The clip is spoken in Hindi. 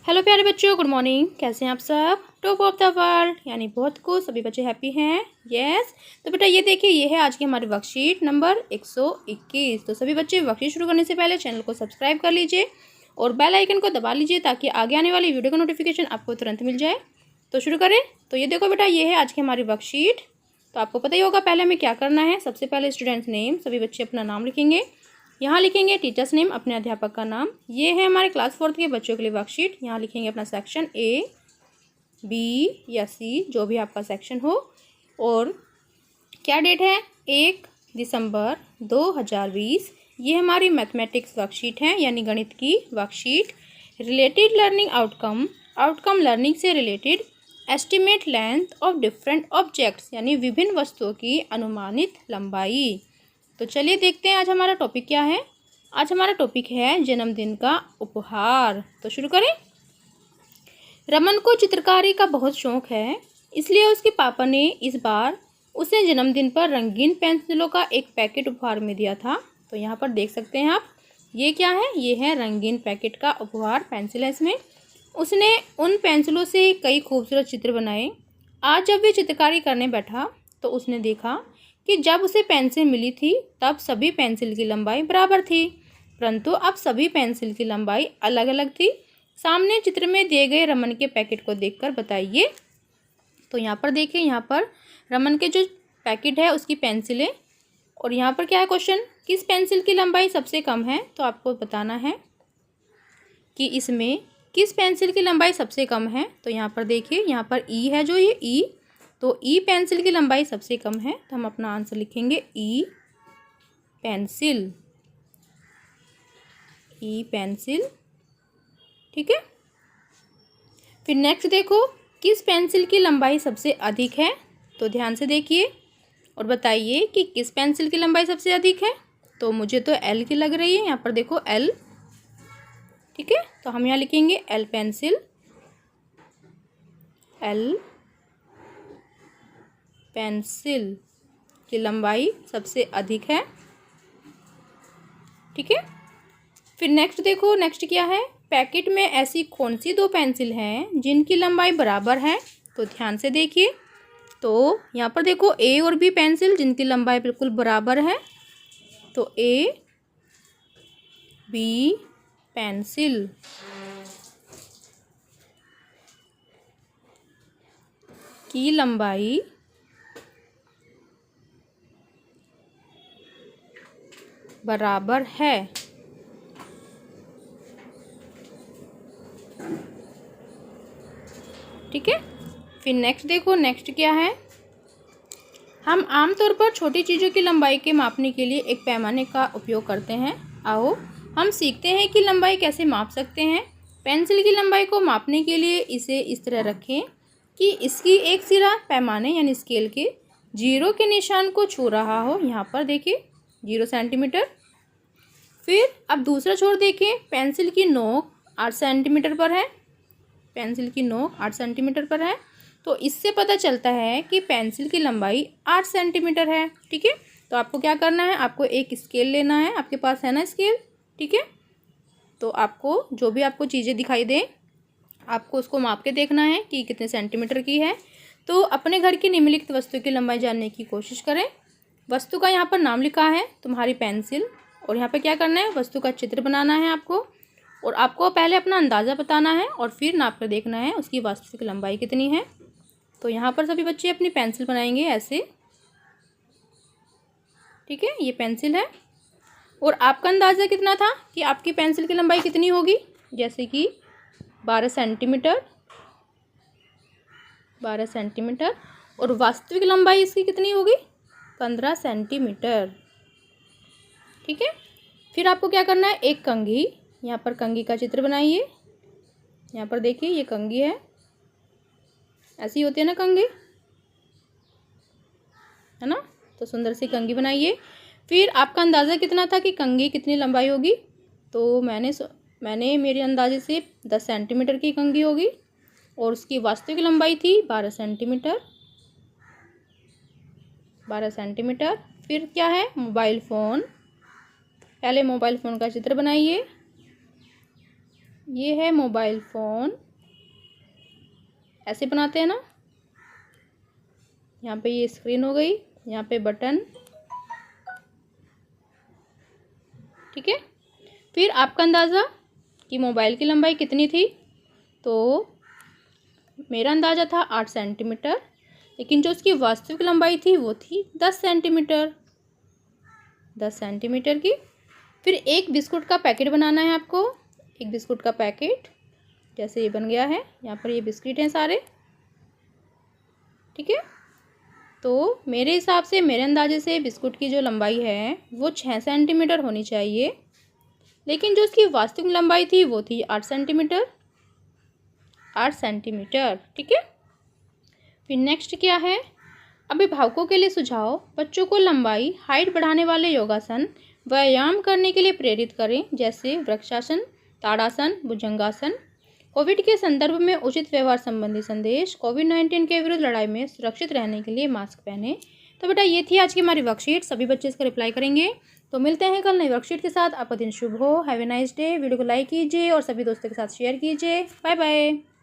हेलो प्यारे बच्चों, गुड मॉर्निंग। कैसे हैं आप सब? टॉप ऑफ द वर्ल्ड यानी बहुत खुश, सभी बच्चे हैप्पी हैं। यस। तो बेटा ये देखिए, ये है आज की हमारी वर्कशीट नंबर 121। तो सभी बच्चे वर्कशीट शुरू करने से पहले चैनल को सब्सक्राइब कर लीजिए और बेल आइकन को दबा लीजिए ताकि आगे आने वाली वीडियो का नोटिफिकेशन आपको तुरंत मिल जाए। तो शुरू करें। तो ये देखो बेटा, ये है आज की हमारी वर्कशीट। तो आपको पता ही होगा पहले हमें क्या करना है। सबसे पहले स्टूडेंट्स नेम, सभी बच्चे अपना नाम लिखेंगे। यहाँ लिखेंगे टीचर्स नेम, अपने अध्यापक का नाम। ये है हमारे क्लास 4 के बच्चों के लिए वर्कशीट। यहाँ लिखेंगे अपना सेक्शन A, B या C, जो भी आपका सेक्शन हो। और क्या डेट है? 1 दिसंबर 2020। ये हमारी मैथमेटिक्स वर्कशीट है, यानी गणित की worksheet. Related learning outcome, outcome learning से related. Estimate length of different objects, यानी विभिन्न वस्तुओं की अनुमानित लंबाई। तो चलिए देखते हैं आज हमारा टॉपिक क्या है। आज हमारा टॉपिक है जन्मदिन का उपहार। तो शुरू करें। रमन को चित्रकारी का बहुत शौक है, इसलिए उसके पापा ने इस बार उसे जन्मदिन पर रंगीन पेंसिलों का एक पैकेट उपहार में दिया था। तो यहाँ पर देख सकते हैं आप, ये क्या है? ये है रंगीन पैकेट का उपहार, पेंसिल है इसमें। उसने उन पेंसिलों से कई खूबसूरत चित्र बनाए। आज जब वे चित्रकारी करने बैठा तो उसने देखा कि जब उसे पेंसिल मिली थी तब सभी पेंसिल की लंबाई बराबर थी, परंतु अब सभी पेंसिल की लंबाई अलग अलग थी। सामने चित्र में दिए गए रमन के पैकेट को देखकर बताइए। तो यहाँ पर देखिए, यहाँ पर रमन के जो पैकेट है उसकी पेंसिलें, और यहाँ पर क्या है क्वेश्चन, किस पेंसिल की लंबाई सबसे कम है? तो आपको बताना है कि इसमें किस पेंसिल की लंबाई सबसे कम है। तो यहाँ पर देखिए, यहाँ पर ई है, जो ये ई, तो ई पेंसिल की लंबाई सबसे कम है, तो हम अपना आंसर लिखेंगे ई पेंसिल। ई पेंसिल, ठीक है। फिर नेक्स्ट देखो, किस पेंसिल की लंबाई सबसे अधिक है? तो ध्यान से देखिए और बताइए कि किस पेंसिल की लंबाई सबसे अधिक है। तो मुझे तो एल की लग रही है, यहाँ पर देखो एल, ठीक है। तो हम यहाँ लिखेंगे एल पेंसिल, एल पेंसिल की लंबाई सबसे अधिक है, ठीक है। फिर नेक्स्ट देखो, नेक्स्ट क्या है? पैकेट में ऐसी कौन सी दो पेंसिल हैं जिनकी लंबाई बराबर है? तो ध्यान से देखिए। तो यहाँ पर देखो ए और बी पेंसिल जिनकी लंबाई बिल्कुल बराबर है। तो ए बी पेंसिल की लंबाई बराबर है, ठीक है। फिर नेक्स्ट देखो, नेक्स्ट क्या है? हम आमतौर पर छोटी चीज़ों की लंबाई के मापने के लिए एक पैमाने का उपयोग करते हैं। आओ हम सीखते हैं कि लंबाई कैसे माप सकते हैं। पेंसिल की लंबाई को मापने के लिए इसे इस तरह रखें कि इसकी एक सिरा पैमाने यानी स्केल के 0 के निशान को छू रहा हो। यहाँ पर देखिए 0 सेंटीमीटर। फिर अब दूसरा छोर देखिए, पेंसिल की नोक 8 सेंटीमीटर पर है। पेंसिल की नोक 8 सेंटीमीटर पर है, तो इससे पता चलता है कि पेंसिल की लंबाई 8 सेंटीमीटर है, ठीक है। तो आपको क्या करना है, आपको एक स्केल लेना है, आपके पास है ना स्केल, ठीक है। तो आपको जो भी आपको चीज़ें दिखाई दें, आपको उसको माप के देखना है कि कितने सेंटीमीटर की है। तो अपने घर की निम्नलिखित वस्तु की लंबाई जानने की कोशिश करें। वस्तु का यहाँ पर नाम लिखा है, तुम्हारी पेंसिल, और यहाँ पर क्या करना है, वस्तु का चित्र बनाना है आपको, और आपको पहले अपना अंदाज़ा बताना है और फिर नाप कर देखना है उसकी वास्तविक लंबाई कितनी है। तो यहाँ पर सभी बच्चे अपनी पेंसिल बनाएंगे ऐसे, ठीक है। ये पेंसिल है, और आपका अंदाज़ा कितना था कि आपकी पेंसिल की लंबाई कितनी होगी? जैसे कि 12 सेंटीमीटर, 12 सेंटीमीटर, और वास्तविक लंबाई इसकी कितनी होगी? 15 सेंटीमीटर, ठीक है। फिर आपको क्या करना है, एक कंघी, यहाँ पर कंघी का चित्र बनाइए। यहाँ पर देखिए ये कंघी है, ऐसी होती है ना कंघी, है ना। तो सुंदर सी कंघी बनाइए। फिर आपका अंदाज़ा कितना था कि कंघी कितनी लंबाई होगी? तो मैंने मेरे अंदाजे से 10 सेंटीमीटर की कंघी होगी, और उसकी वास्तविक लंबाई थी 12 सेंटीमीटर, 12 सेंटीमीटर। फिर क्या है, मोबाइल फ़ोन। पहले मोबाइल फ़ोन का चित्र बनाइए। ये है मोबाइल फ़ोन, ऐसे बनाते हैं ना। यहाँ पे ये स्क्रीन हो गई, यहाँ पे बटन, ठीक है। फिर आपका अंदाज़ा कि मोबाइल की लंबाई कितनी थी, तो मेरा अंदाज़ा था 8 सेंटीमीटर, लेकिन जो उसकी वास्तविक लंबाई थी वो थी 10 सेंटीमीटर, 10 सेंटीमीटर की। फिर एक बिस्कुट का पैकेट बनाना है आपको, एक बिस्कुट का पैकेट जैसे ये बन गया है, यहाँ पर ये बिस्किट हैं सारे, ठीक है। तो मेरे हिसाब से, मेरे अंदाजे से बिस्कुट की जो लंबाई है वो 6 सेंटीमीटर होनी चाहिए, लेकिन जो उसकी वास्तविक लंबाई थी वो थी 8 सेंटीमीटर, 8 सेंटीमीटर, ठीक है। फिर नेक्स्ट क्या है, अभिभावकों के लिए सुझाव, बच्चों को लंबाई हाइट बढ़ाने वाले योगासन व्यायाम करने के लिए प्रेरित करें, जैसे वृक्षासन, ताड़ासन, भुजंगासन। कोविड के संदर्भ में उचित व्यवहार संबंधी संदेश, कोविड-19 के विरुद्ध लड़ाई में सुरक्षित रहने के लिए मास्क पहने। तो बेटा ये थी आज की हमारी वर्कशीट, सभी बच्चे इसका रिप्लाई करेंगे। तो मिलते हैं कल नई वर्कशीट के साथ। आपका दिन शुभ हो, have a nice day. Video को लाइक कीजिए और सभी दोस्तों के साथ शेयर कीजिए। Bye bye.